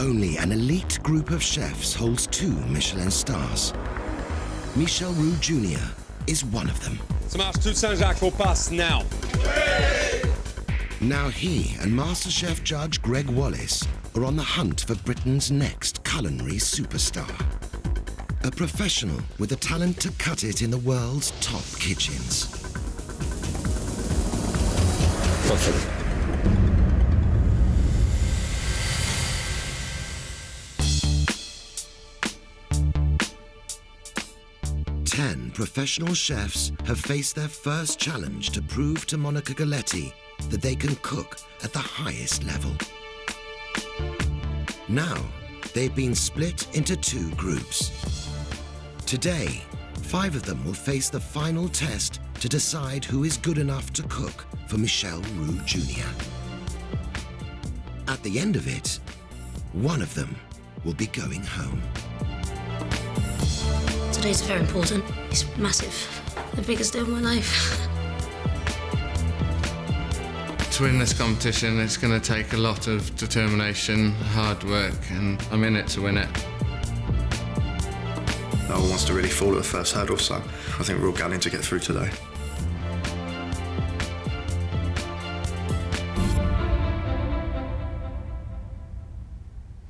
Only an elite group of chefs holds 2 Michelin stars. Michel Roux Jr. is one of them. Ça marche, tout Saint-Jacques au pass now. Now he and MasterChef judge Greg Wallace are on the hunt for Britain's next culinary superstar. A professional with the talent to cut it in the world's top kitchens. Perfect. Ten professional chefs have faced their first challenge to prove to Monica Galetti that they can cook at the highest level. Now, they've been split into 2 groups. Today, 5 of them will face the final test to decide who is good enough to cook for Michel Roux Jr. At the end of it, one of them will be going home. Today's very important. It's massive. The biggest day of my life. To win this competition, it's going to take a lot of determination, hard work, and I'm in it to win it. No one wants to really fall at the first hurdle, so I think we're all gunning to get through today.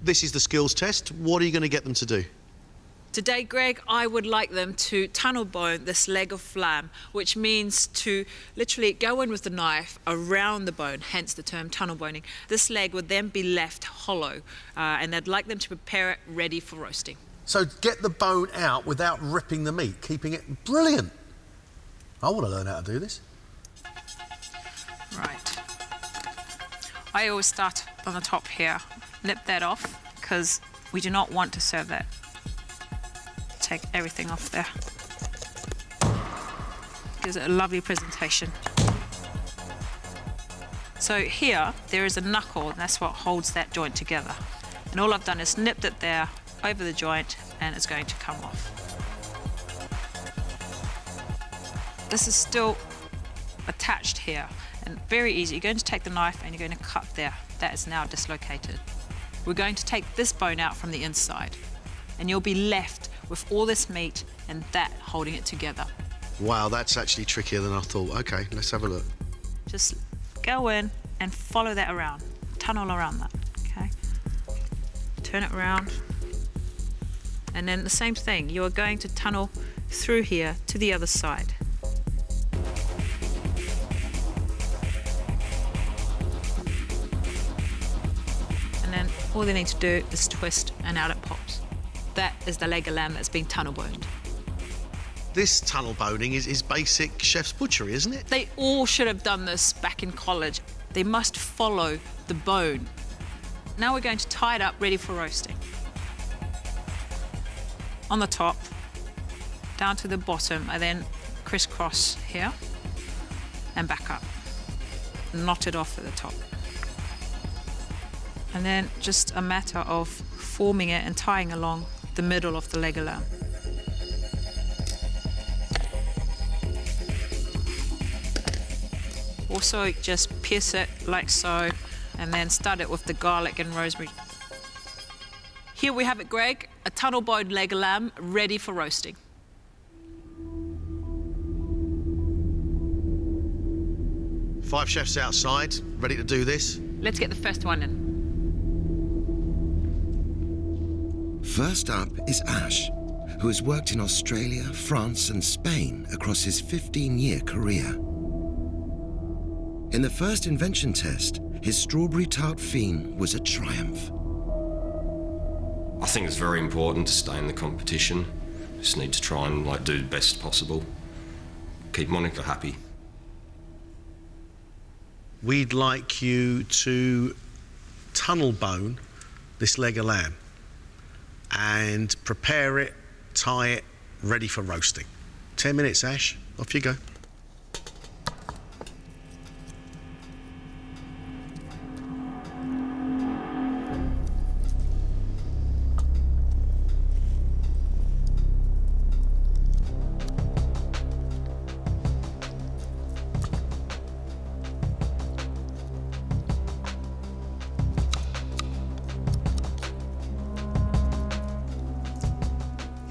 This is the skills test. What are you going to get them to do? Today, Greg, I would like them to tunnel bone this leg of lamb, which means to literally go in with the knife around the bone, hence the term tunnel boning. This leg would then be left hollow, and I'd like them to prepare it ready for roasting. So get the bone out without ripping the meat, keeping it brilliant. I want to learn how to do this. Right. I always start on the top here. Nip that off, because we do not want to serve that. Take everything off there. Gives it a lovely presentation. So here, there is a knuckle, and that's what holds that joint together. And all I've done is nipped it there over the joint, and it's going to come off. This is still attached here, and very easy. You're going to take the knife and you're going to cut there. That is now dislocated. We're going to take this bone out from the inside, and you'll be left with all this meat and that holding it together. Wow, that's actually trickier than I thought. OK, let's have a look. Just go in and follow that around. Tunnel around that, OK? Turn it around. And then the same thing. You are going to tunnel through here to the other side. And then all they need to do is twist, and out it pops. That is the leg of lamb that's been tunnel boned. This tunnel boning is basic chef's butchery, isn't it? They all should have done this back in college. They must follow the bone. Now we're going to tie it up, ready for roasting. On the top, down to the bottom, and then crisscross here, and back up. Knot it off at the top. And then just a matter of forming it and tying along the middle of the leg of lamb. Also just pierce it like so, and then stud it with the garlic and rosemary. Here we have it, Greg, a tunnel boned leg of lamb ready for roasting. Five chefs outside, ready to do this. Let's get the first one in. First up is Ash, who has worked in Australia, France and Spain across his 15-year career. In the first invention test, his strawberry tart fiend was a triumph. I think it's very important to stay in the competition. Just need to try and do the best possible. Keep Monica happy. We'd like you to tunnel bone this leg of lamb and prepare it, tie it, ready for roasting. 10 minutes, Ash. Off you go.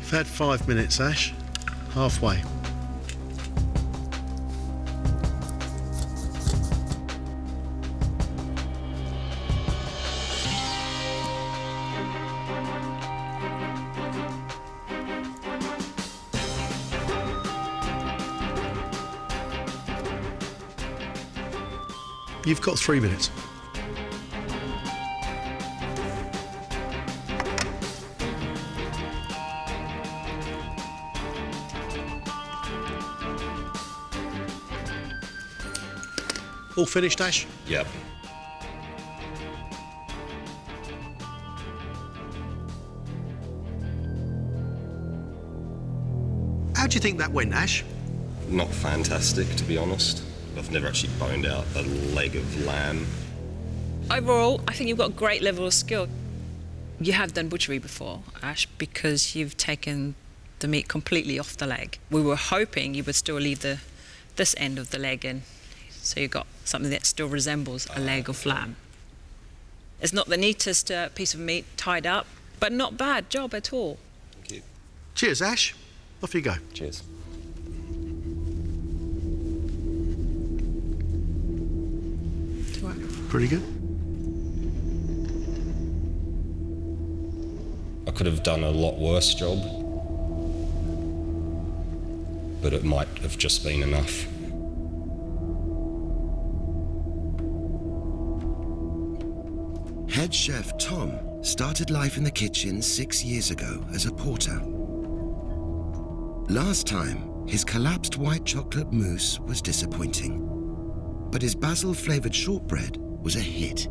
You've had 5 minutes, Ash. Halfway. You've got 3 minutes. All finished, Ash? Yep. How do you think that went, Ash? Not fantastic, to be honest. I've never actually boned out a leg of lamb. Overall, I think you've got a great level of skill. You have done butchery before, Ash, because you've taken the meat completely off the leg. We were hoping you would still leave this end of the leg in, so you've got something that still resembles a leg of lamb. It's not the neatest piece of meat tied up, but not bad job at all. Thank you. Cheers, Ash. Off you go. Cheers. Pretty good. I could have done a lot worse job, but it might have just been enough. Head chef Tom started life in the kitchen 6 years ago as a porter. Last time, his collapsed white chocolate mousse was disappointing, but his basil-flavoured shortbread was a hit.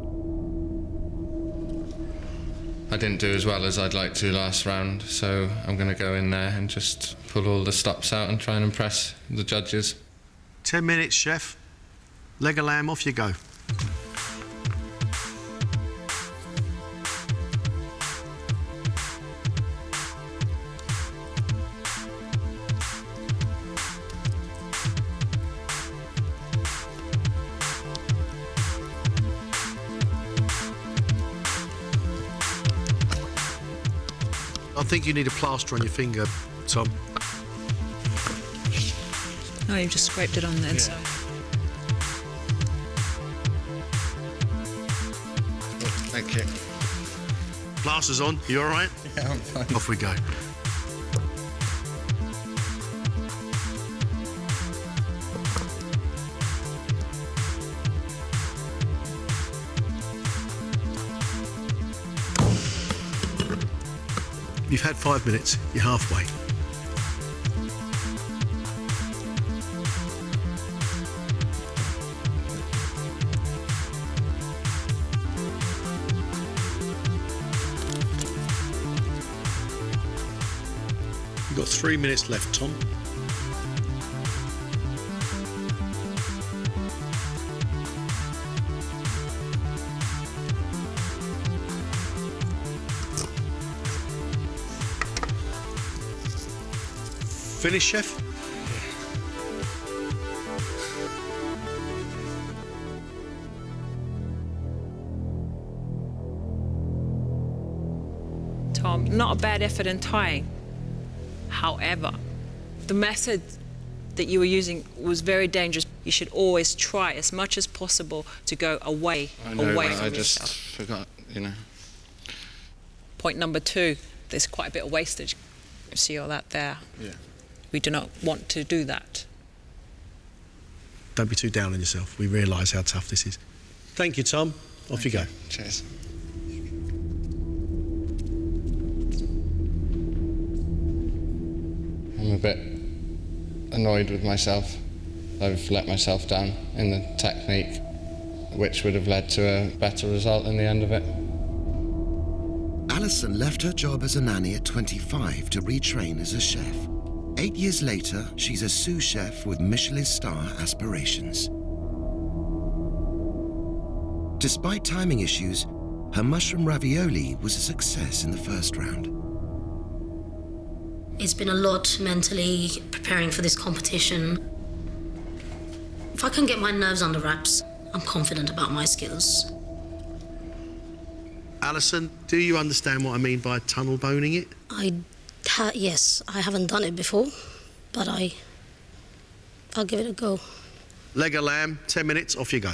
I didn't do as well as I'd like to last round, so I'm going to go in there and just pull all the stops out and try and impress the judges. 10 minutes, chef. Leg of lamb, off you go. I think you need a plaster on your finger, Tom. Oh, you've just scraped it on the inside. Thank you. Plaster's on. You all right? Yeah, I'm fine. Off we go. You've had 5 minutes. You're halfway. You've got 3 minutes left, Tom. Finish, chef? Tom, not a bad effort in tying. However, the method that you were using was very dangerous. You should always try as much as possible to go away from I just yourself. forgot, you know. Point number 2, there's quite a bit of wastage. See all that there? Yeah. We do not want to do that. Don't be too down on yourself. We realise how tough this is. Thank you, Tom. Off you go. Cheers. I'm a bit annoyed with myself. I've let myself down in the technique, which would have led to a better result in the end of it. Alison left her job as a nanny at 25 to retrain as a chef. 8 years later, she's a sous chef with Michelin-starred aspirations. Despite timing issues, her mushroom ravioli was a success in the first round. It's been a lot mentally preparing for this competition. If I can get my nerves under wraps, I'm confident about my skills. Alison, do you understand what I mean by tunnel boning it? I Yes, I haven't done it before, but I'll give it a go. Leg of lamb, 10 minutes, off you go.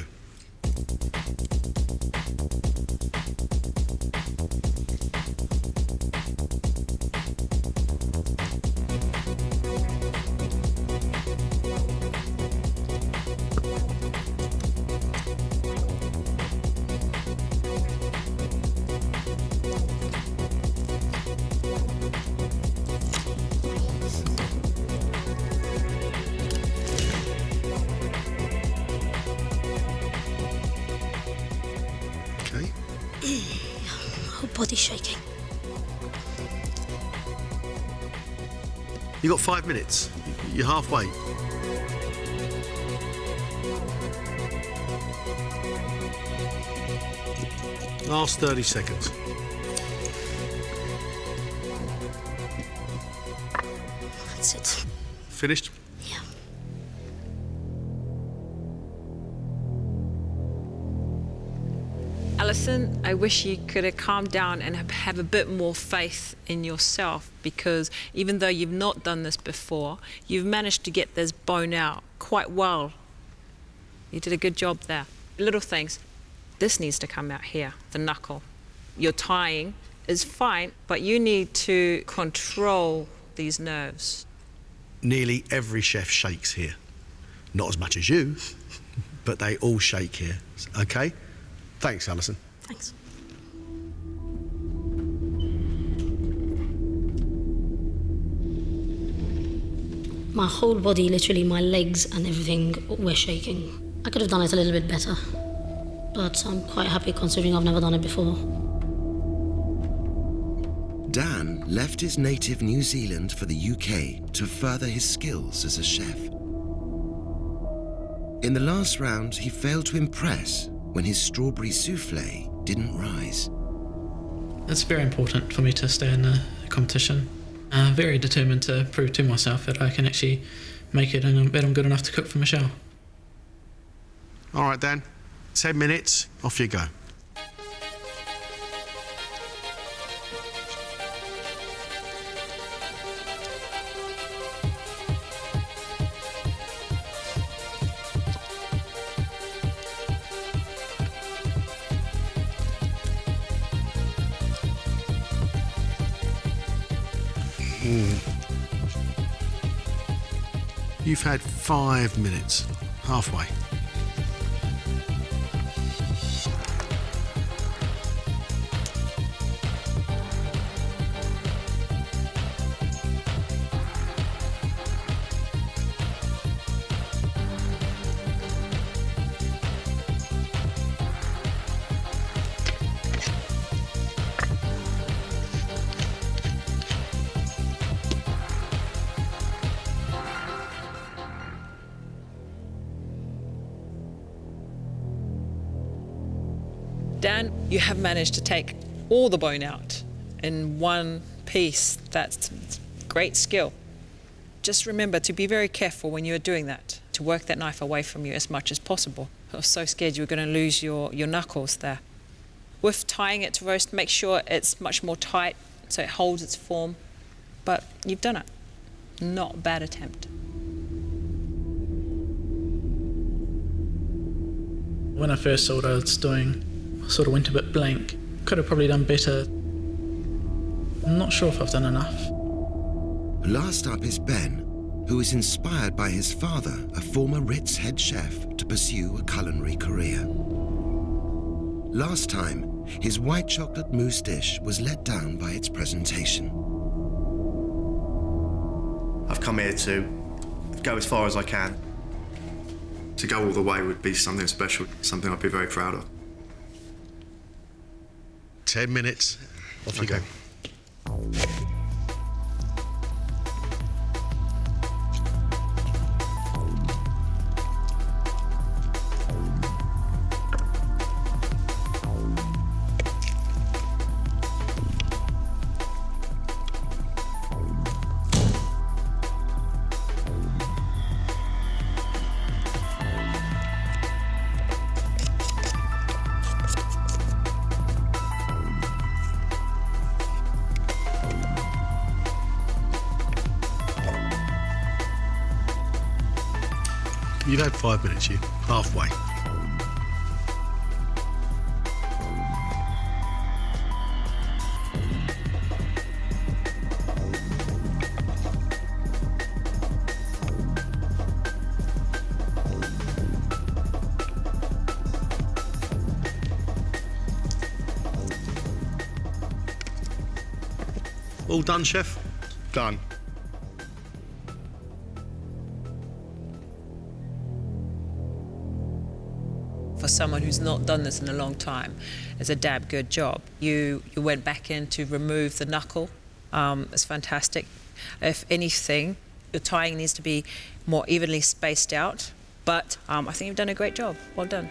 Whole body shaking. You got 5 minutes. You're halfway. Last 30 seconds. That's it. Finished? Yeah. Alison, I wish you could have calmed down and have a bit more faith in yourself, because even though you've not done this before, you've managed to get this bone out quite well. You did a good job there. Little things. This needs to come out here, the knuckle. Your tying is fine, but you need to control these nerves. Nearly every chef shakes here. Not as much as you, but they all shake here. Okay? Thanks, Alison. Thanks. My whole body, literally my legs and everything, were shaking. I could have done it a little bit better, but I'm quite happy considering I've never done it before. Dan left his native New Zealand for the UK to further his skills as a chef. In the last round, he failed to impress when his strawberry souffle didn't rise. It's very important for me to stay in the competition. I'm very determined to prove to myself that I can actually make it and that I'm good enough to cook for Michel. All right, Dan. 10 minutes, off you go. You've had 5 minutes, halfway. Dan, you have managed to take all the bone out in one piece. That's great skill. Just remember to be very careful when you're doing that, to work that knife away from you as much as possible. I was so scared you were going to lose your knuckles there. With tying it to roast, make sure it's much more tight so it holds its form. But you've done it. Not a bad attempt. When I first saw what I was doing, I sort of went a bit blank. Could have probably done better. I'm not sure if I've done enough. Last up is Ben, who is inspired by his father, a former Ritz head chef, to pursue a culinary career. Last time, his white chocolate mousse dish was let down by its presentation. I've come here to go as far as I can. To go all the way would be something special, something I'd be very proud of. 10 minutes, off you go. You've had 5 minutes, you. Halfway. All done, chef? Done. For someone who's not done this in a long time, it's a damn good job. You went back in to remove the knuckle. It's fantastic. If anything, your tying needs to be more evenly spaced out, but I think you've done a great job. Well done.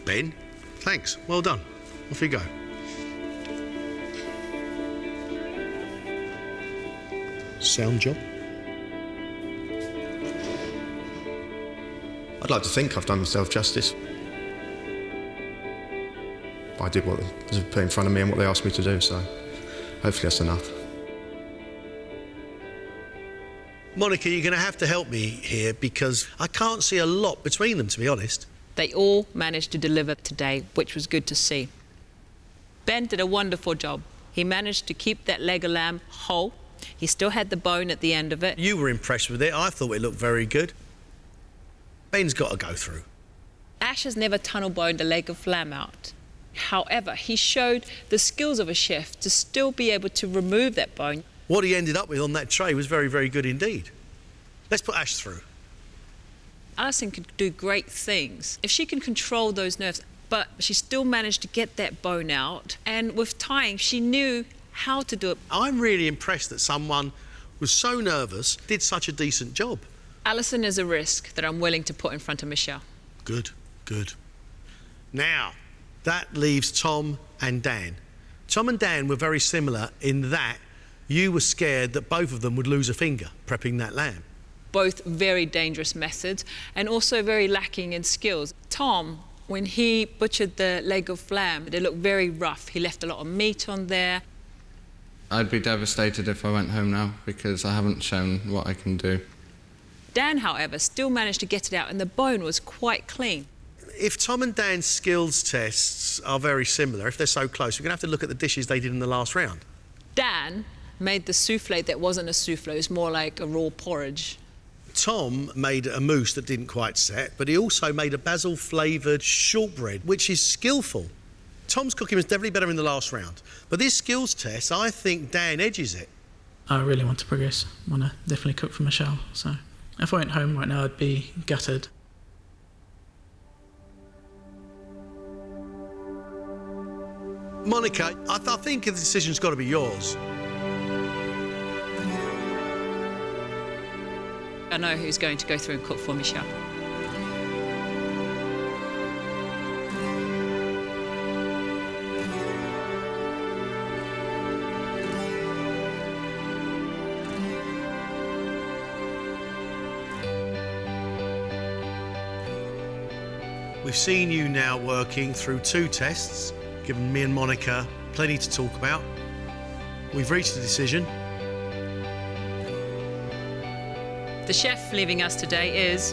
Ben, thanks. Well done. Off you go. Sound job? I'd like to think I've done myself justice. I did what was put in front of me and what they asked me to do, so hopefully that's enough. Monica, you're going to have to help me here because I can't see a lot between them, to be honest. They all managed to deliver today, which was good to see. Ben did a wonderful job. He managed to keep that leg of lamb whole. He still had the bone at the end of it. You were impressed with it. I thought it looked very good. Ben's got to go through. Ash has never tunnel boned a leg of lamb out. However, he showed the skills of a chef to still be able to remove that bone. What he ended up with on that tray was very, very good indeed. Let's put Ash through. Alison could do great things if she can control those nerves, but she still managed to get that bone out. And with tying, she knew how to do it. I'm really impressed that someone was so nervous, did such a decent job. Alison is a risk that I'm willing to put in front of Michel. Good, good. Now, that leaves Tom and Dan. Tom and Dan were very similar in that you were scared that both of them would lose a finger prepping that lamb. Both very dangerous methods and also very lacking in skills. Tom, when he butchered the leg of lamb, it looked very rough. He left a lot of meat on there. I'd be devastated if I went home now because I haven't shown what I can do. Dan, however, still managed to get it out and the bone was quite clean. If Tom and Dan's skills tests are very similar, if they're so close, we're going to have to look at the dishes they did in the last round. Dan made the souffle that wasn't a souffle, it was more like a raw porridge. Tom made a mousse that didn't quite set, but he also made a basil-flavoured shortbread, which is skillful. Tom's cooking was definitely better in the last round, but this skills test, I think Dan edges it. I really want to progress. I want to definitely cook for Michel, so if I went home right now, I'd be gutted. Monica, I think the decision's got to be yours. I know who's going to go through and cook for Michel. We've seen you now working through 2 tests, given me and Monica plenty to talk about. We've reached a decision. The chef leaving us today is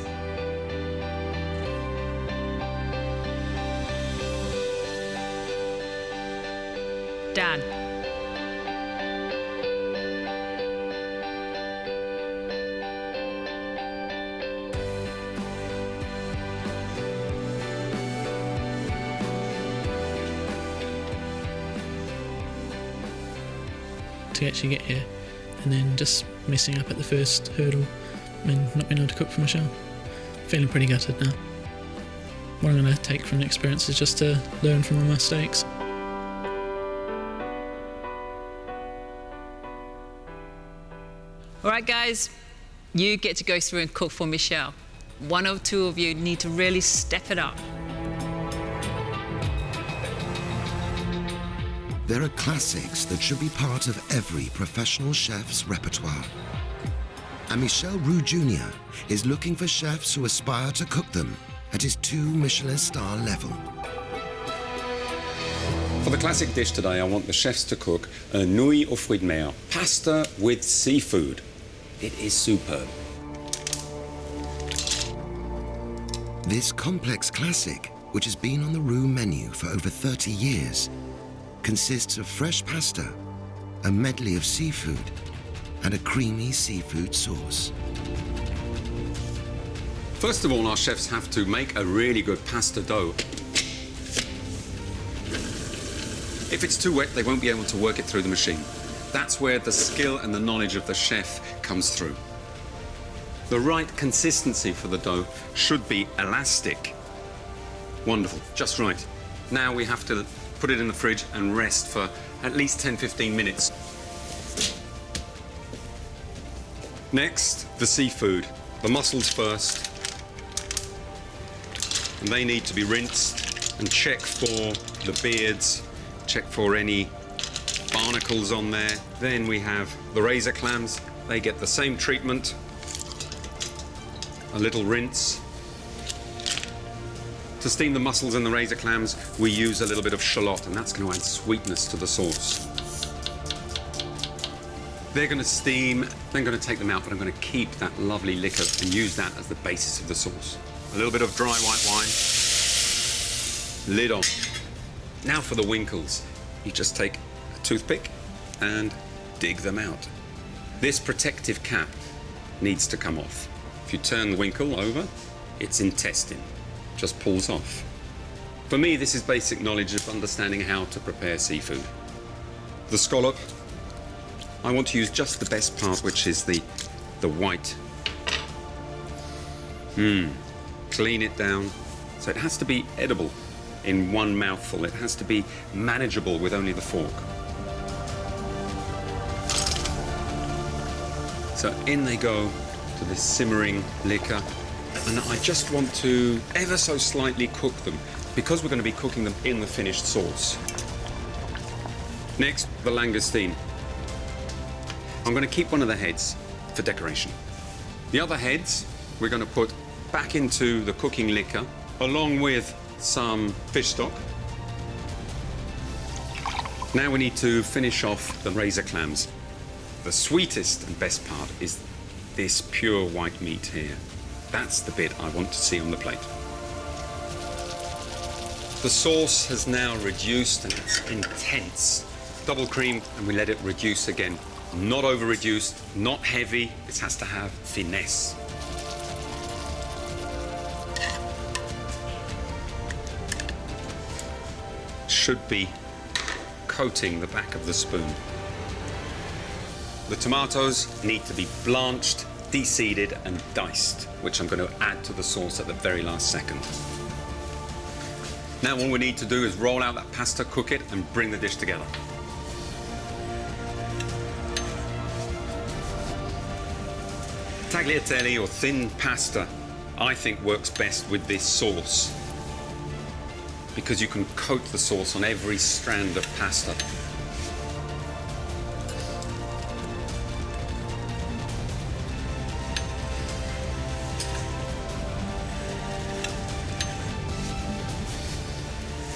Dan. To actually get here and then just messing up at the first hurdle and not being able to cook for Michel. Feeling pretty gutted now. What I'm going to take from the experience is just to learn from my mistakes. All right, guys, you get to go through and cook for Michel. One or two of you need to really step it up. There are classics that should be part of every professional chef's repertoire. And Michel Roux Jr is looking for chefs who aspire to cook them at his 2 Michelin-star level. For the classic dish today, I want the chefs to cook a nouilles aux fruits de mer, pasta with seafood. It is superb. This complex classic, which has been on the Roux menu for over 30 years, consists of fresh pasta, a medley of seafood, and a creamy seafood sauce. First of all, our chefs have to make a really good pasta dough. If it's too wet, they won't be able to work it through the machine. That's where the skill and the knowledge of the chef comes through. The right consistency for the dough should be elastic. Wonderful, just right. Now we have to put it in the fridge and rest for at least 10-15 minutes. Next, the seafood. The mussels first. And they need to be rinsed and check for the beards, check for any barnacles on there. Then we have the razor clams. They get the same treatment. A little rinse. To steam the mussels and the razor clams, we use a little bit of shallot, and that's going to add sweetness to the sauce. They're going to steam, then I'm going to take them out, but I'm going to keep that lovely liquor and use that as the basis of the sauce. A little bit of dry white wine. Lid on. Now for the winkles. You just take a toothpick and dig them out. This protective cap needs to come off. If you turn the winkle over, its intestine just pulls off. For me, this is basic knowledge of understanding how to prepare seafood. The scallop, I want to use just the best part, which is the white. Clean it down. So it has to be edible in one mouthful. It has to be manageable with only the fork. So in they go to this simmering liquor. And I just want to ever so slightly cook them because we're going to be cooking them in the finished sauce. Next, the langoustine. I'm going to keep one of the heads for decoration. The other heads we're going to put back into the cooking liquor along with some fish stock. Now we need to finish off the razor clams. The sweetest and best part is this pure white meat here. That's the bit I want to see on the plate. The sauce has now reduced and it's intense. Double cream and we let it reduce again. Not over reduced, not heavy. It has to have finesse. Should be coating the back of the spoon. The tomatoes need to be blanched, de-seeded and diced, which I'm going to add to the sauce at the very last second. Now all we need to do is roll out that pasta, cook it and bring the dish together. Tagliatelle or thin pasta, I think works best with this sauce because you can coat the sauce on every strand of pasta.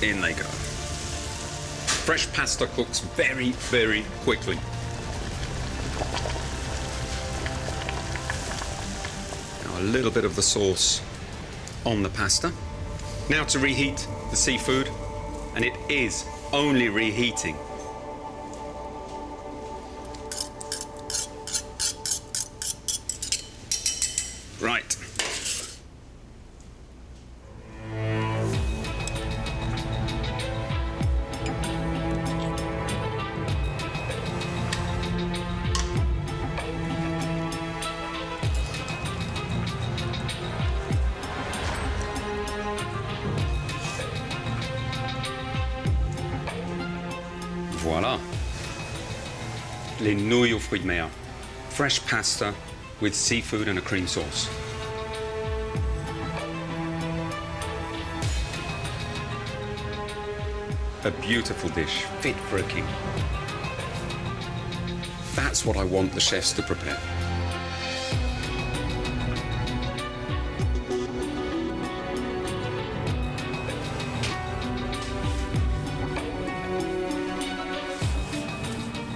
In they go. Fresh pasta cooks very, very quickly. Now a little bit of the sauce on the pasta. Now to reheat the seafood, and it is only reheating. Right. Voilà. Les nouilles aux fruits de mer. Fresh pasta with seafood and a cream sauce. A beautiful dish, fit for a king. That's what I want the chefs to prepare.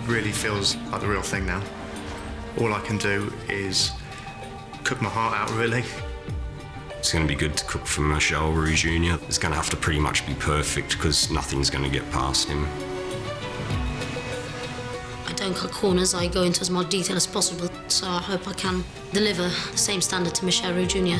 Really feels like the real thing now. All I can do is cook my heart out, really. It's going to be good to cook for Michel Roux Jr. It's going to have to pretty much be perfect because nothing's going to get past him. I don't cut corners, I go into as much detail as possible, so I hope I can deliver the same standard to Michel Roux Jr.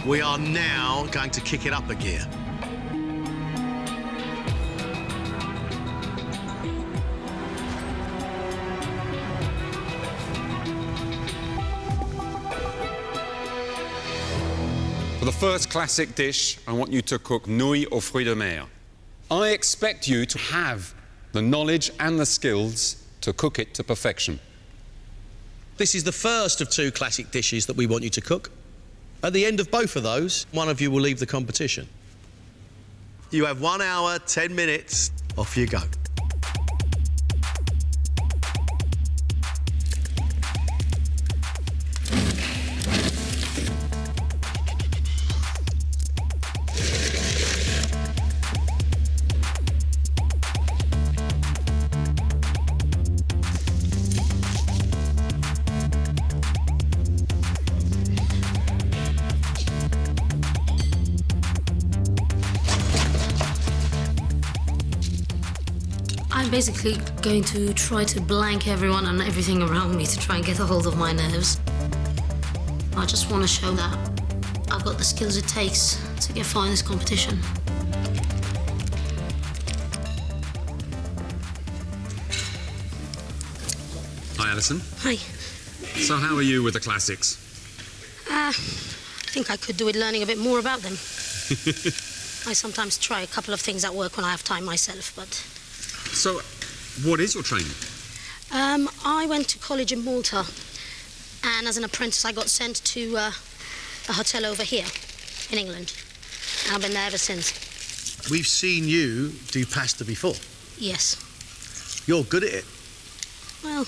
We are now going to kick it up a gear. For the first classic dish, I want you to cook nouilles aux fruits de mer. I expect you to have the knowledge and the skills to cook it to perfection. This is the first of 2 classic dishes that we want you to cook. At the end of both of those, one of you will leave the competition. You have 1 hour, 10 minutes. Off you go. I'm basically going to try to blank everyone and everything around me to try and get a hold of my nerves. I just want to show that I've got the skills it takes to get far in this competition. Hi, Alison. Hi. So how are you with the classics? I think I could do with learning a bit more about them. I sometimes try a couple of things at work when I have time myself, but... So, what is your training? I went to college in Malta, and as an apprentice I got sent to a hotel over here in England, and I've been there ever since. We've seen you do pasta before. Yes. You're good at it. Well...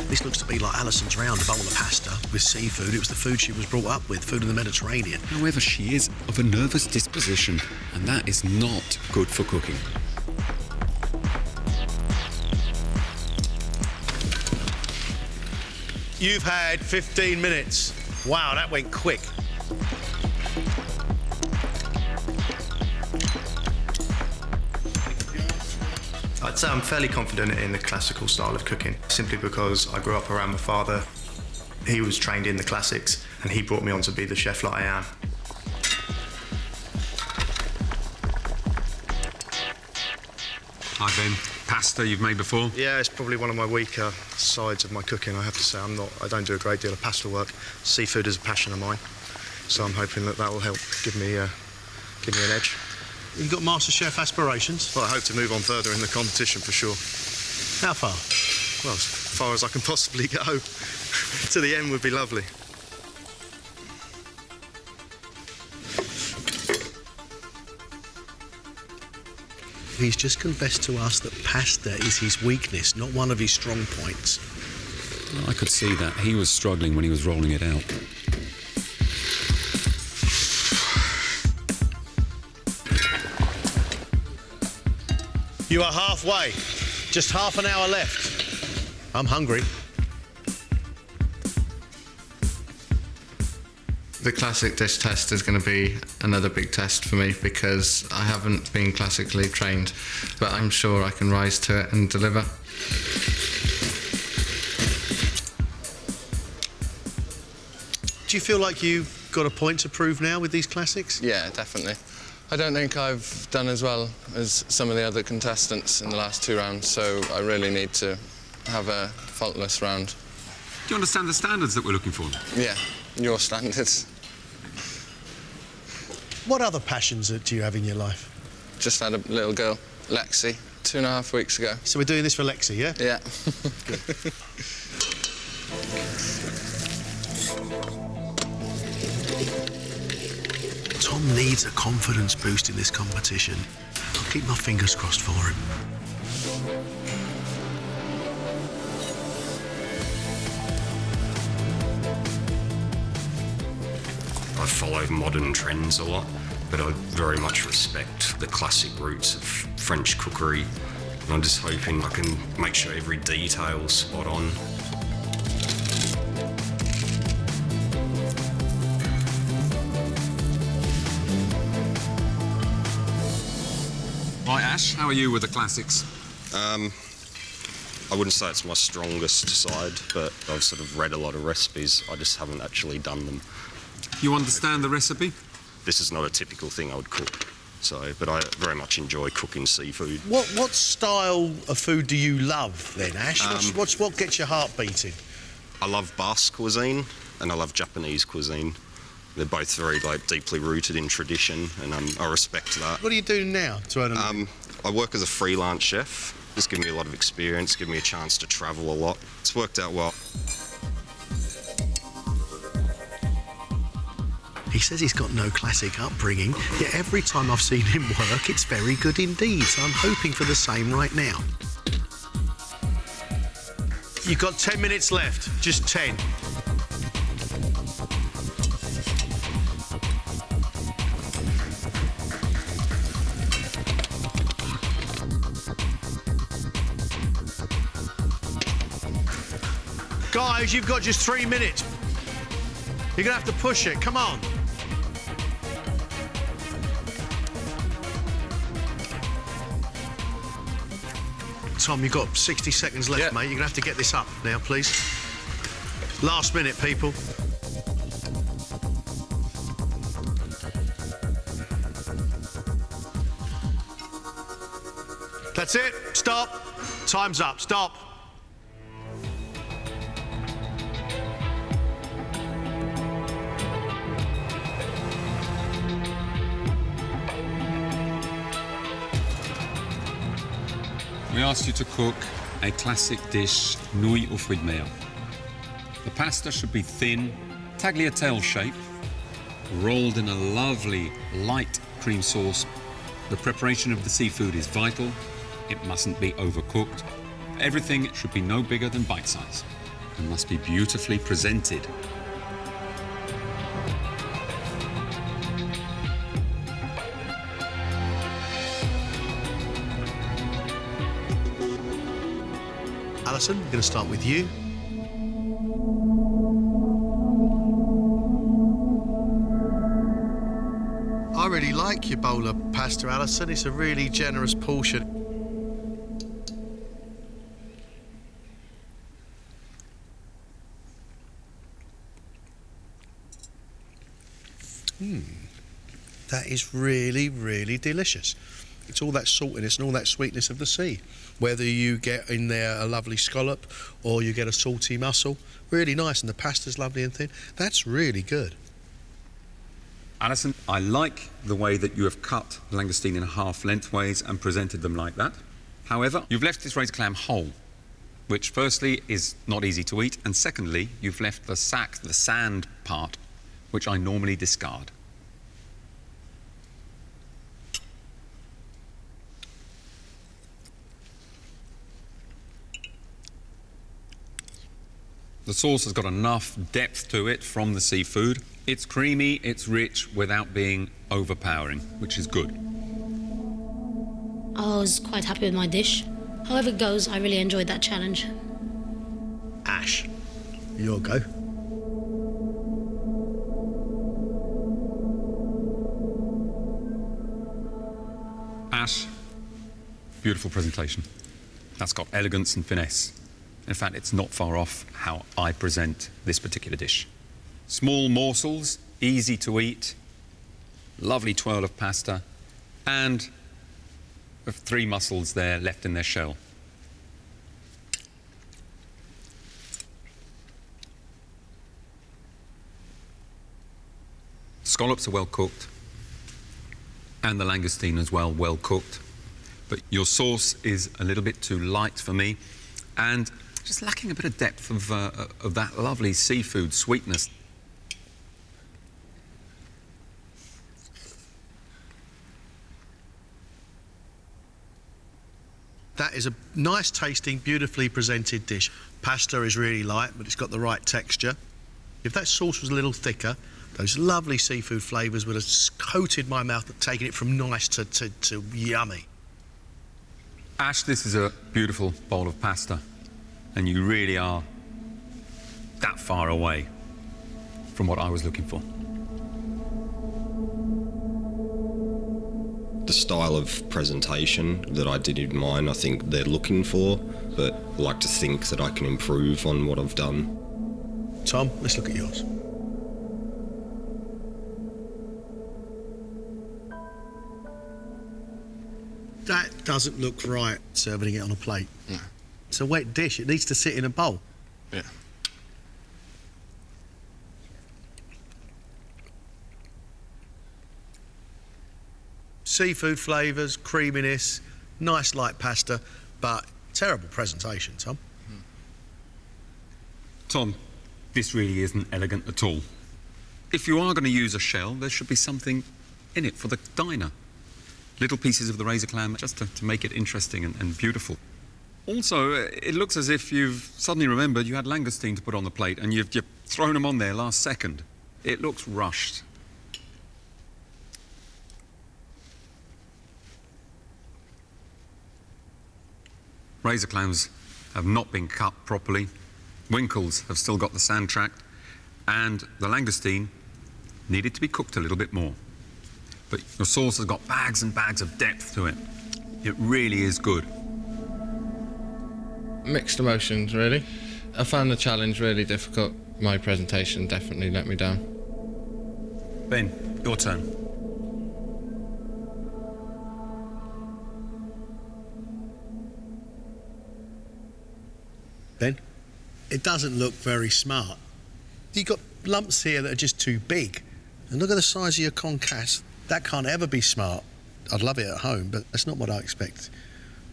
This looks to be like Alison's round, a bowl of pasta with seafood. It was the food she was brought up with, food in the Mediterranean. However, she is of a nervous disposition, and that is not good for cooking. You've had 15 minutes. Wow, that went quick. I'd say I'm fairly confident in the classical style of cooking, simply because I grew up around my father. He was trained in the classics, and he brought me on to be the chef that I am. Hi, Ben. Pasta you've made before? Yeah, it's probably one of my weaker sides of my cooking, I have to say. I don't do a great deal of pasta work. Seafood is a passion of mine, so I'm hoping that will help give me an edge. You've got MasterChef aspirations? Well, I hope to move on further in the competition for sure. How far? Well, as far as I can possibly go. To the end would be lovely. He's just confessed to us that pasta is his weakness, not one of his strong points. Well, I could see that. He was struggling when he was rolling it out. You are halfway. Just half an hour left. I'm hungry. The classic dish test is going to be another big test for me because I haven't been classically trained, but I'm sure I can rise to it and deliver. Do you feel like you've got a point to prove now with these classics? Yeah, definitely. I don't think I've done as well as some of the other contestants in the last 2 rounds, so I really need to have a faultless round. Do you understand the standards that we're looking for? Yeah, your standards. What other passions do you have in your life? Just had a little girl, Lexi, 2.5 weeks ago. So we're doing this for Lexi, yeah? Yeah. Tom needs a confidence boost in this competition. I'll keep my fingers crossed for him. I follow modern trends a lot, but I very much respect the classic roots of French cookery. And I'm just hoping I can make sure every detail's spot on. Right, Ash, how are you with the classics? I wouldn't say it's my strongest side, but I've sort of read a lot of recipes. I just haven't actually done them. You understand the recipe? This is not a typical thing I would cook. So, but I very much enjoy cooking seafood. What style of food do you love then, Ash? What gets your heart beating? I love Basque cuisine and I love Japanese cuisine. They're both very deeply rooted in tradition, and I respect that. What do you do now to earn a living? I work as a freelance chef. It's given me a lot of experience, given me a chance to travel a lot. It's worked out well. He says he's got no classic upbringing, yet every time I've seen him work, it's very good indeed, so I'm hoping for the same right now. You've got 10 minutes left, just 10. Guys, you've got just 3 minutes. You're gonna have to push it, come on. Tom, you've got 60 seconds left, mate. You're gonna have to get this up now, please. Last minute, people. That's it, stop. Time's up, stop. We asked you to cook a classic dish, nouilles aux fruits de mer. The pasta should be thin, tagliatelle shape, rolled in a lovely light cream sauce. The preparation of the seafood is vital. It mustn't be overcooked. Everything should be no bigger than bite size and must be beautifully presented. Alison, we're going to start with you. I really like your bowl of pasta, Alison. It's a really generous portion. That is really, really delicious. It's all that saltiness and all that sweetness of the sea. Whether you get in there a lovely scallop or you get a salty mussel, really nice, and the pasta's lovely and thin. That's really good. Alison, I like the way that you have cut langoustine in half lengthways and presented them like that. However, you've left this razor clam whole, which firstly is not easy to eat, and secondly, you've left the sac, the sand part, which I normally discard. The sauce has got enough depth to it from the seafood. It's creamy, it's rich, without being overpowering, which is good. I was quite happy with my dish. However it goes, I really enjoyed that challenge. Ash, your go. Ash, beautiful presentation. That's got elegance and finesse. In fact, it's not far off how I present this particular dish. Small morsels, easy to eat, lovely twirl of pasta, and 3 mussels there left in their shell. Scallops are well cooked, and the langoustine as well, well cooked. But your sauce is a little bit too light for me, and just lacking a bit of depth of that lovely seafood sweetness. That is a nice tasting, beautifully presented dish. Pasta is really light, but it's got the right texture. If that sauce was a little thicker, Those lovely seafood flavours would have coated my mouth, taking it from nice to yummy. Ash, this is a beautiful bowl of pasta, and you really are that far away from what I was looking for. The style of presentation that I did in mine, I think they're looking for, but I like to think that I can improve on what I've done. Tom, let's look at yours. That doesn't look right, serving it on a plate. No. It's a wet dish. It needs to sit in a bowl. Yeah. Seafood flavours, creaminess, nice light pasta, but terrible presentation, Tom. Tom, this really isn't elegant at all. If you are going to use a shell, there should be something in it for the diner. Little pieces of the razor clam just to make it interesting and beautiful. Also, it looks as if you've suddenly remembered you had langoustine to put on the plate and you've thrown them on there last second. It looks rushed. Razor clams have not been cut properly. Winkles have still got the sand track, and the langoustine needed to be cooked a little bit more. But your sauce has got bags and bags of depth to it. It really is good. Mixed emotions, really. I found the challenge really difficult. My presentation definitely let me down. Ben, your turn. Ben, it doesn't look very smart. You've got lumps here that are just too big. And look at the size of your concasse. That can't ever be smart. I'd love it at home, but that's not what I expect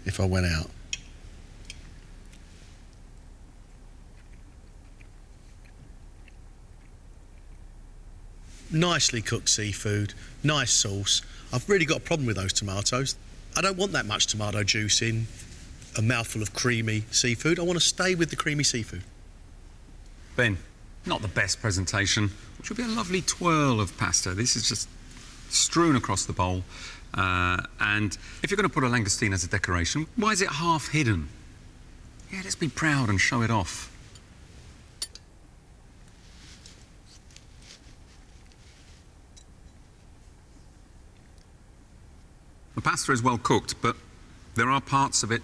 if I went out. Nicely cooked seafood, nice sauce. I've really got a problem with those tomatoes. I don't want that much tomato juice in a mouthful of creamy seafood. I want to stay with the creamy seafood. Ben, not the best presentation, which would be a lovely twirl of pasta. This is just strewn across the bowl. And if you're going to put a langoustine as a decoration, why is it half hidden? Yeah, let's be proud and show it off. The pasta is well cooked, but there are parts of it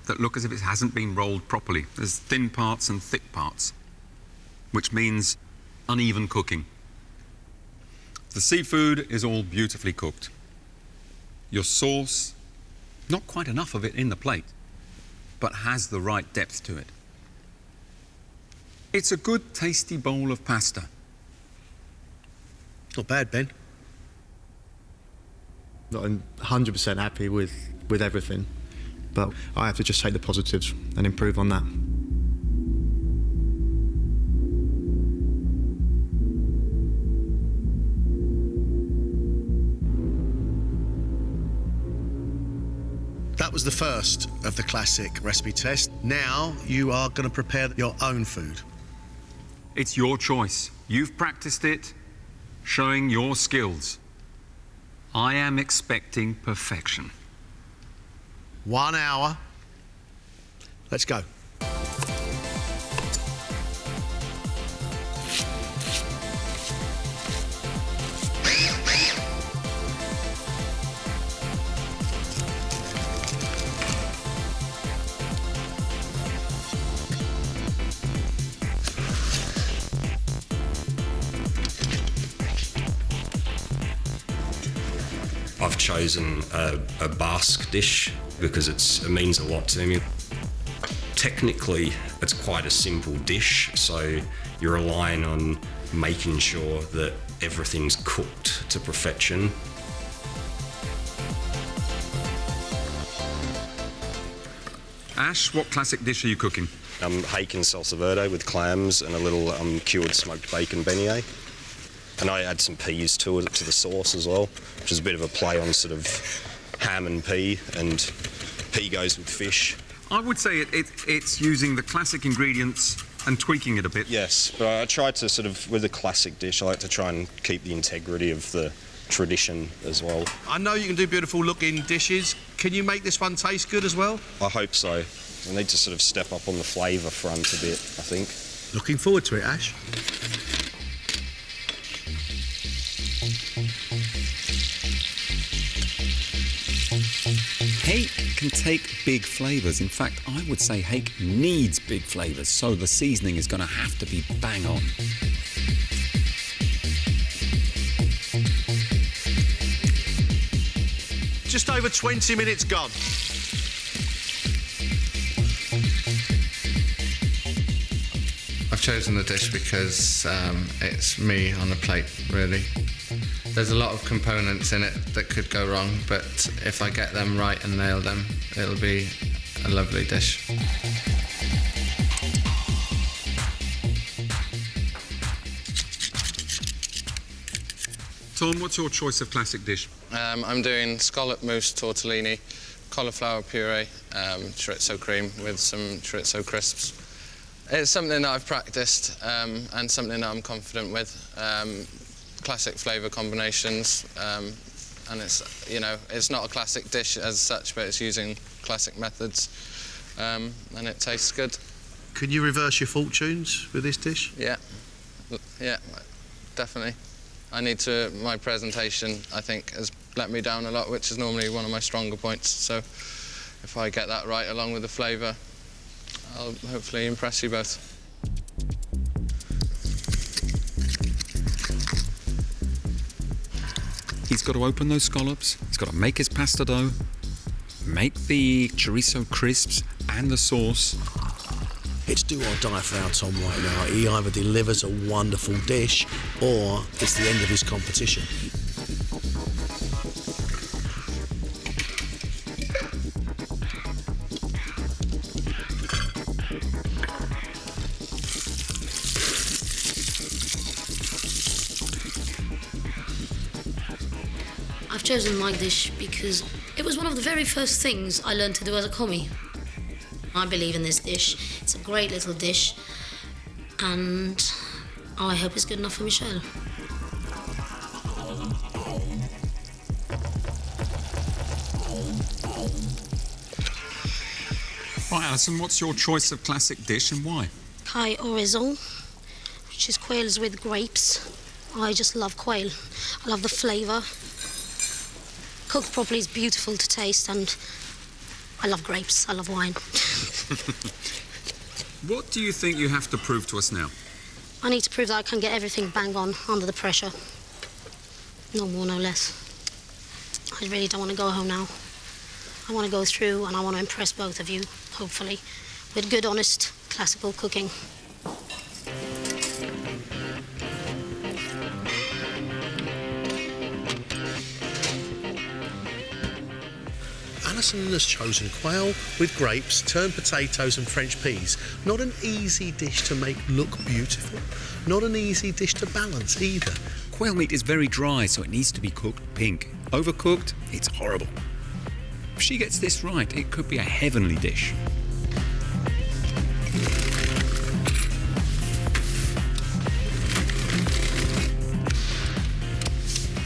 that look as if it hasn't been rolled properly. There's thin parts and thick parts, which means uneven cooking. The seafood is all beautifully cooked. Your sauce, not quite enough of it in the plate, but has the right depth to it. It's a good, tasty bowl of pasta. Not bad, Ben. Not 100% happy with everything, but I have to just take the positives and improve on that. That was the first of the classic recipe test. Now you are going to prepare your own food. It's your choice. You've practiced it, showing your skills. I am expecting perfection. 1 hour. Let's go. I've chosen a Basque dish because it means a lot to me. Technically, it's quite a simple dish, so you're relying on making sure that everything's cooked to perfection. Ash, what classic dish are you cooking? Hake and salsa verde with clams and a little cured smoked bacon beignet. And I add some peas to it, to the sauce as well, which is a bit of a play on sort of ham and pea goes with fish. I would say it's using the classic ingredients And tweaking it a bit. Yes, but I try to sort of, with a classic dish, I like to try and keep the integrity of the tradition as well. I know you can do beautiful looking dishes. Can you make this one taste good as well? I hope so. I need to sort of step up on the flavour front a bit, I think. Looking forward to it, Ash. Hake can take big flavours. In fact, I would say hake needs big flavours, so the seasoning is going to have to be bang on. Just over 20 minutes gone. I've chosen the dish because it's me on the plate, really. There's a lot of components in it that could go wrong, but if I get them right and nail them, it'll be a lovely dish. Tom, what's your choice of classic dish? I'm doing scallop mousse tortellini, cauliflower puree, chorizo cream with some chorizo crisps. It's something that I've practiced and something that I'm confident with. Classic flavour combinations, and it's, you know, it's not a classic dish as such, but it's using classic methods, and it tastes good. Can you reverse your fortunes with this dish? Yeah, definitely. My presentation, I think, has let me down a lot, which is normally one of my stronger points, so if I get that right along with the flavour, I'll hopefully impress you both. He's got to open those scallops, he's got to make his pasta dough, make the chorizo crisps and the sauce. It's do or die for our Tom right now. He either delivers a wonderful dish or it's the end of his competition. I've chosen my dish because it was one of the very first things I learned to do as a commie. I believe in this dish. It's a great little dish, and I hope it's good enough for Michel. Right, Alison, what's your choice of classic dish and why? Kai orezon, which is quails with grapes. I just love quail. I love the flavour. Cooked properly is beautiful to taste, and I love grapes. I love wine. What do you think you have to prove to us now? I need to prove that I can get everything bang on under the pressure. No more, no less. I really don't want to go home now. I want to go through and I want to impress both of you, hopefully, with good, honest, classical cooking. Alison has chosen quail with grapes, turned potatoes and French peas. Not an easy dish to make look beautiful. Not an easy dish to balance either. Quail meat is very dry, so it needs to be cooked pink. Overcooked, it's horrible. If she gets this right, it could be a heavenly dish.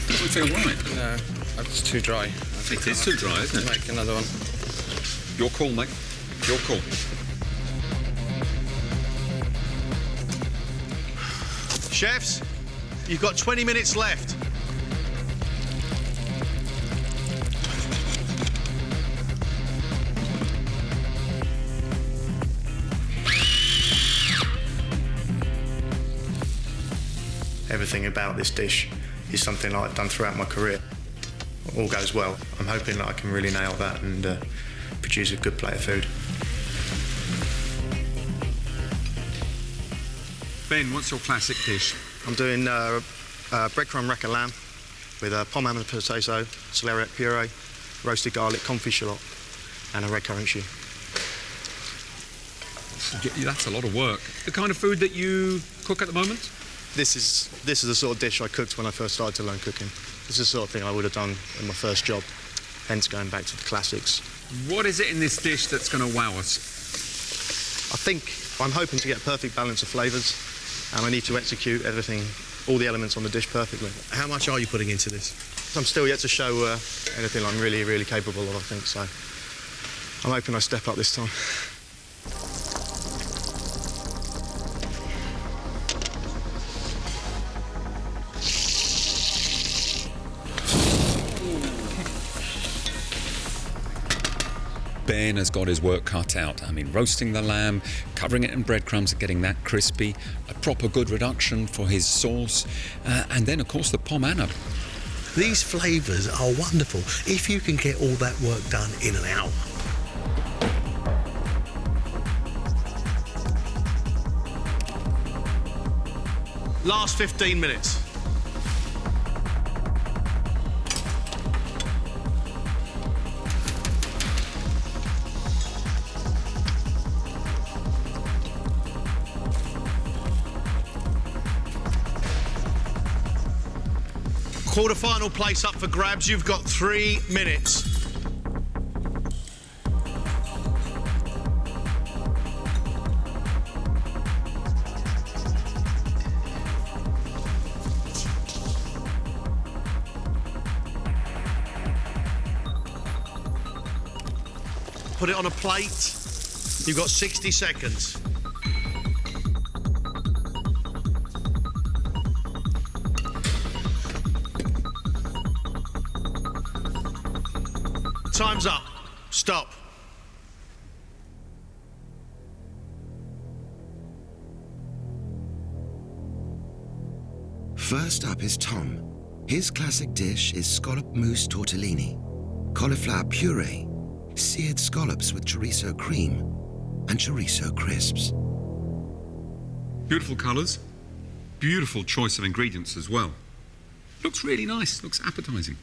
Doesn't feel right. No, it's too dry. It is too dry, isn't it? Make another one. Your call, mate. Your call. Chefs, you've got 20 minutes left. Everything about this dish is something I've done throughout my career. All goes well. I'm hoping that I can really nail that and produce a good plate of food. Ben, what's your classic dish? I'm doing breadcrumb rack of lamb with pomme and potato, celeriac puree, roasted garlic, confit shallot, and a red currant shoe. That's a lot of work. The kind of food that you cook at the moment? This is the sort of dish I cooked when I first started to learn cooking. This is the sort of thing I would have done in my first job, hence going back to the classics. What is it in this dish that's going to wow us? I'm hoping to get a perfect balance of flavours, and I need to execute everything, all the elements on the dish perfectly. How much are you putting into this? I'm still yet to show anything I'm really, really capable of, I think, so I'm hoping I step up this time. Ben has got his work cut out. I mean, roasting the lamb, covering it in breadcrumbs, getting that crispy, a proper good reduction for his sauce, and then, of course, the pomme anna. These flavours are wonderful if you can get all that work done in an hour. Last 15 minutes. Quarter-final place up for grabs. You've got 3 minutes. Put it on a plate. You've got 60 seconds. Time's up. Stop. First up is Tom. His classic dish is scallop mousse tortellini, cauliflower puree, seared scallops with chorizo cream, and chorizo crisps. Beautiful colours, beautiful choice of ingredients as well. Looks really nice, looks appetising.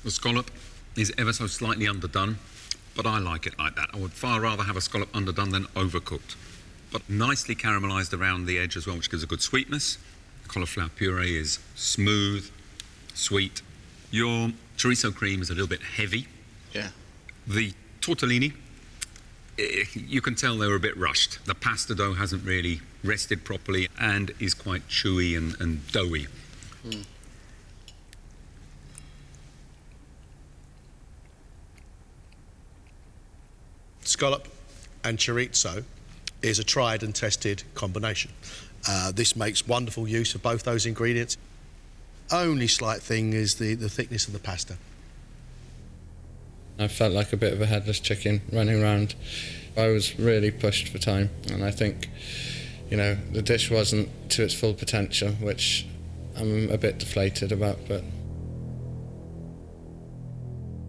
The scallop is ever so slightly underdone, but I like it like that. I would far rather have a scallop underdone than overcooked. But nicely caramelised around the edge as well, which gives a good sweetness. The cauliflower puree is smooth, sweet. Your chorizo cream is a little bit heavy. Yeah. The tortellini, you can tell they were a bit rushed. The pasta dough hasn't really rested properly and is quite chewy and doughy. Mm. Scallop and chorizo is a tried and tested combination. This makes wonderful use of both those ingredients. Only slight thing is the thickness of the pasta. I felt like a bit of a headless chicken running around. I was really pushed for time, and I think, you know, the dish wasn't to its full potential, which I'm a bit deflated about, but...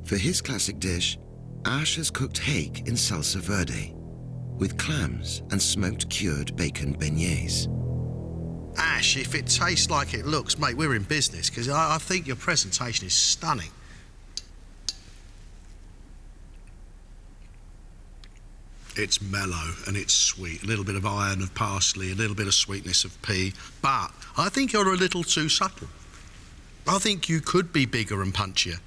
For his classic dish, Ash has cooked hake in salsa verde, with clams and smoked cured bacon beignets. Ash, if it tastes like it looks, mate, we're in business, because I think your presentation is stunning. It's mellow and it's sweet, a little bit of iron of parsley, a little bit of sweetness of pea, but I think you're a little too subtle. I think you could be bigger and punchier.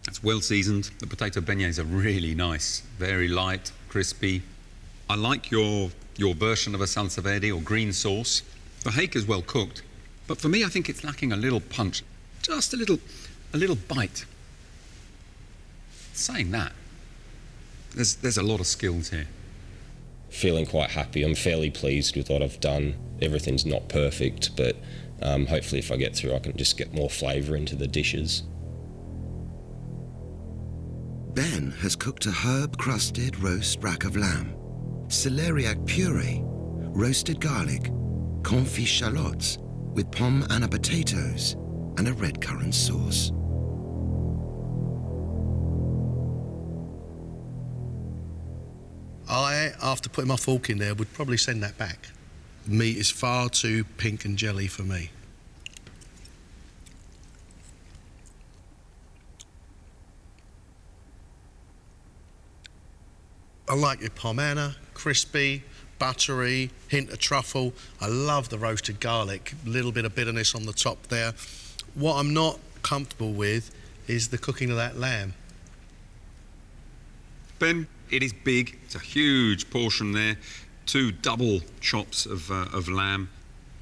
It's well seasoned. The potato beignets are really nice, very light, crispy. I like your version of a salsa verde or green sauce. The hake is well cooked, but for me, I think it's lacking a little punch, just a little bite. Saying that, there's a lot of skills here. Feeling quite happy. I'm fairly pleased with what I've done. Everything's not perfect, but hopefully if I get through, I can just get more flavour into the dishes. Ben has cooked a herb-crusted roast rack of lamb, celeriac puree, roasted garlic, confit shallots with pomme anna potatoes and a red currant sauce. I, after putting my fork in there, would probably send that back. The meat is far too pink and jelly for me. I like your pomme anna, crispy, buttery, hint of truffle. I love the roasted garlic, a little bit of bitterness on the top there. What I'm not comfortable with is the cooking of that lamb. Ben, it is big. It's a huge portion there. 2 double chops of lamb.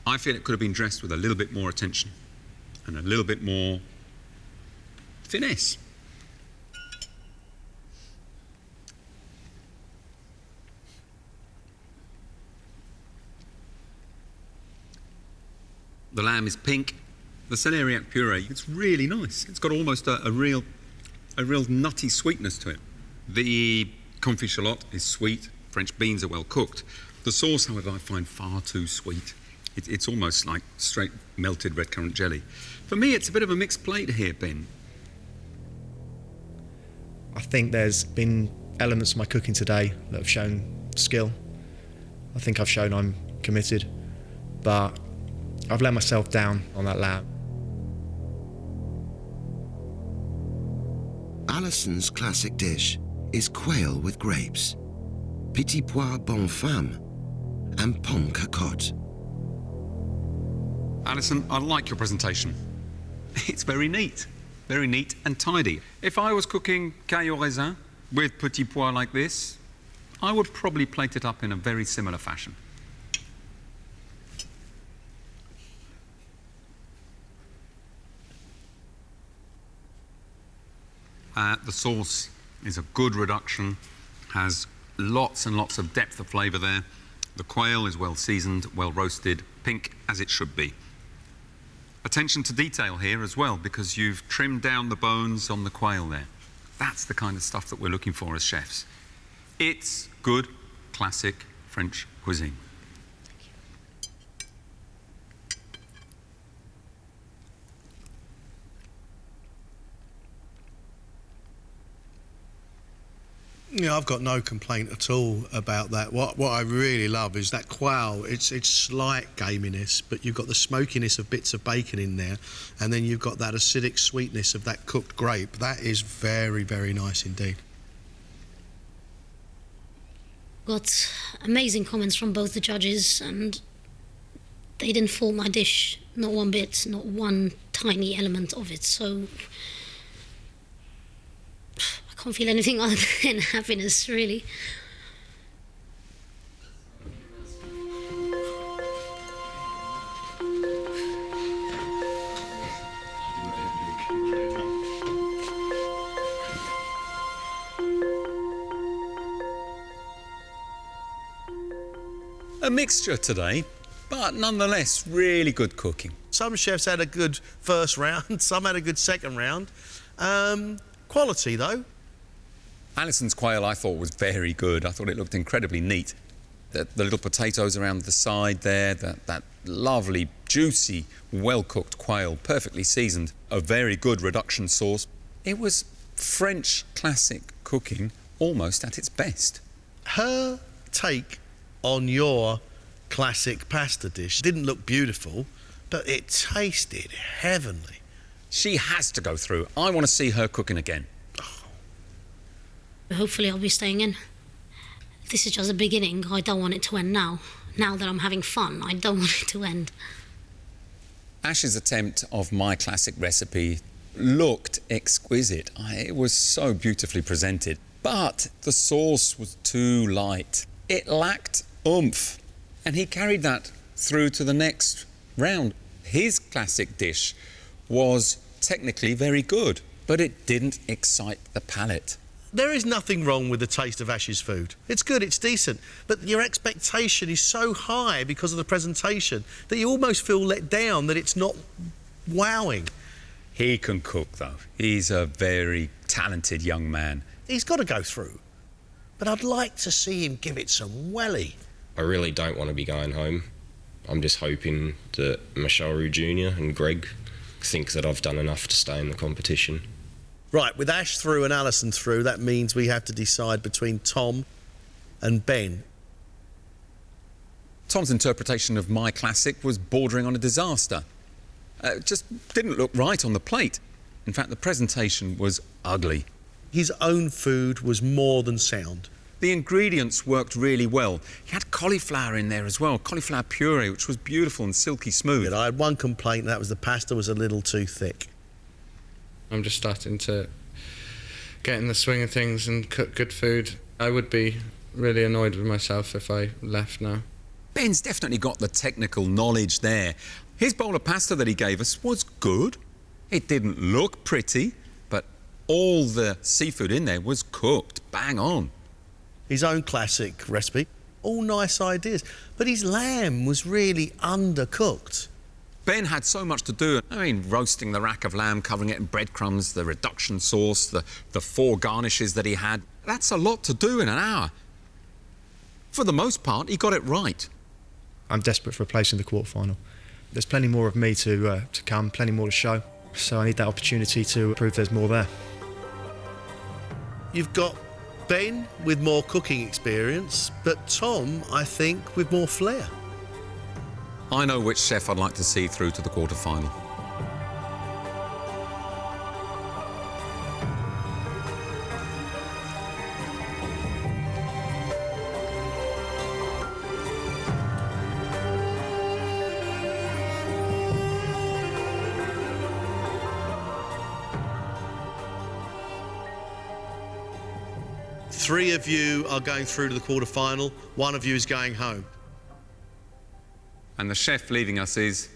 I feel it could have been dressed with a little bit more attention and a little bit more finesse. The lamb is pink. The celeriac puree, it's really nice. It's got almost a real nutty sweetness to it. The confit shallot is sweet. French beans are well cooked. The sauce, however, I find far too sweet. It's almost like straight melted red currant jelly. For me, it's a bit of a mixed plate here, Ben. I think there's been elements of my cooking today that have shown skill. I think I've shown I'm committed, but I've let myself down on that lamb. Alison's classic dish is quail with grapes, petit pois bonne femme, and pomme cocotte. Alison, I like your presentation. It's very neat and tidy. If I was cooking caille au raisin with petit pois like this, I would probably plate it up in a very similar fashion. The sauce is a good reduction, has lots and lots of depth of flavour there. The quail is well seasoned, well roasted, pink as it should be. Attention to detail here as well, because you've trimmed down the bones on the quail there. That's the kind of stuff that we're looking for as chefs. It's good, classic French cuisine. Yeah, I've got no complaint at all about that. What I really love is that quail. It's slight gaminess, but you've got the smokiness of bits of bacon in there, and then you've got that acidic sweetness of that cooked grape. That is very, very nice indeed. Got amazing comments from both the judges, and they didn't fault my dish, not one bit, not one tiny element of it. So I can't feel anything other than happiness, really. A mixture today, but nonetheless really good cooking. Some chefs had a good first round, some had a good second round. Quality, though. Alison's quail I thought was very good. I thought it looked incredibly neat. The little potatoes around the side there, that lovely, juicy, well-cooked quail, perfectly seasoned. A very good reduction sauce. It was French classic cooking almost at its best. Her take on your classic pasta dish didn't look beautiful, but it tasted heavenly. She has to go through. I want to see her cooking again. Hopefully I'll be staying in. This is just the beginning. I don't want it to end now. Now that I'm having fun, I don't want it to end. Ash's attempt of my classic recipe looked exquisite. It was so beautifully presented, but the sauce was too light. It lacked oomph, and he carried that through to the next round. His classic dish was technically very good, but it didn't excite the palate. There is nothing wrong with the taste of Ash's food. It's good, it's decent, but your expectation is so high because of the presentation that you almost feel let down that it's not wowing. He can cook, though. He's a very talented young man. He's got to go through, but I'd like to see him give it some welly. I really don't want to be going home. I'm just hoping that Michel Roux Jr and Greg think that I've done enough to stay in the competition. Right, with Ash through and Alison through, that means we have to decide between Tom and Ben. Tom's interpretation of my classic was bordering on a disaster. It just didn't look right on the plate. In fact, the presentation was ugly. His own food was more than sound. The ingredients worked really well. He had cauliflower in there as well, cauliflower puree, which was beautiful and silky smooth. I had one complaint, and that was the pasta was a little too thick. I'm just starting to get in the swing of things and cook good food. I would be really annoyed with myself if I left now. Ben's definitely got the technical knowledge there. His bowl of pasta that he gave us was good. It didn't look pretty, but all the seafood in there was cooked bang on. His own classic recipe, all nice ideas, but his lamb was really undercooked. Ben had so much to do. I mean, roasting the rack of lamb, covering it in breadcrumbs, the reduction sauce, the 4 garnishes that he had. That's a lot to do in an hour. For the most part, he got it right. I'm desperate for a place in the quarterfinal. There's plenty more of me to come, plenty more to show. So I need that opportunity to prove there's more there. You've got Ben with more cooking experience, but Tom, I think, with more flair. I know which chef I'd like to see through to the quarter-final. Three of you are going through to the quarter-final. One of you is going home. And the chef leaving us is...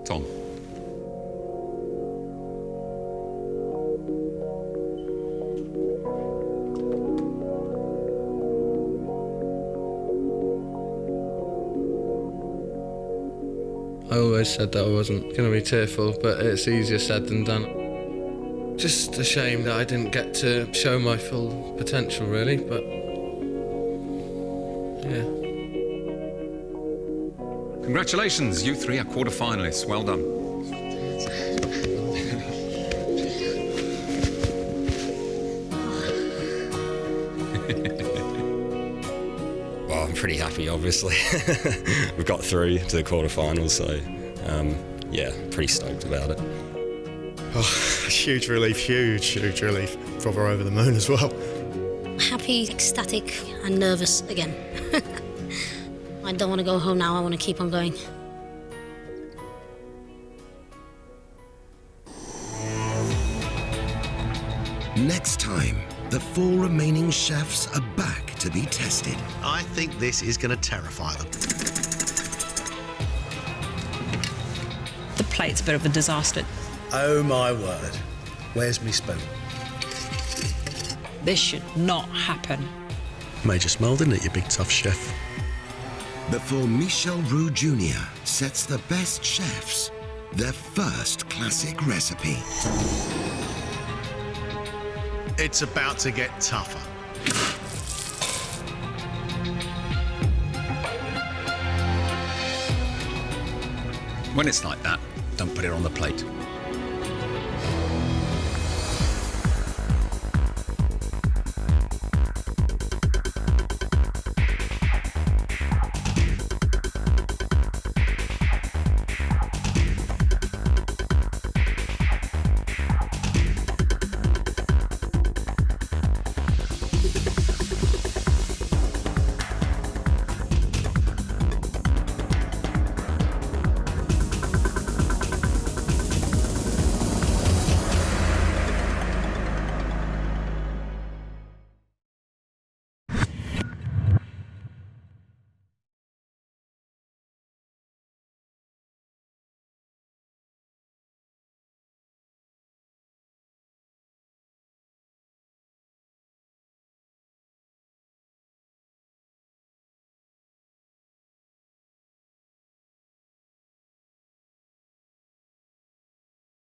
Tom. I always said that I wasn't going to be tearful, but it's easier said than done. Just a shame that I didn't get to show my full potential, really, but yeah. Congratulations, you 3 are quarter-finalists. Well done. Well, I'm pretty happy, obviously. We've got through to the quarterfinals, so yeah, pretty stoked about it. Oh, huge relief, huge relief. Proper over the moon as well. Happy, ecstatic, and nervous again. I don't want to go home now, I want to keep on going. Next time, the 4 remaining chefs are back to be tested. I think this is going to terrify them. The plate's a bit of a disaster. Oh my word. Where's me spoon? This should not happen. Made you smile, didn't it, you big tough chef? Before Michel Roux Jr. sets the best chefs their first classic recipe. It's about to get tougher. When it's like that, don't put it on the plate.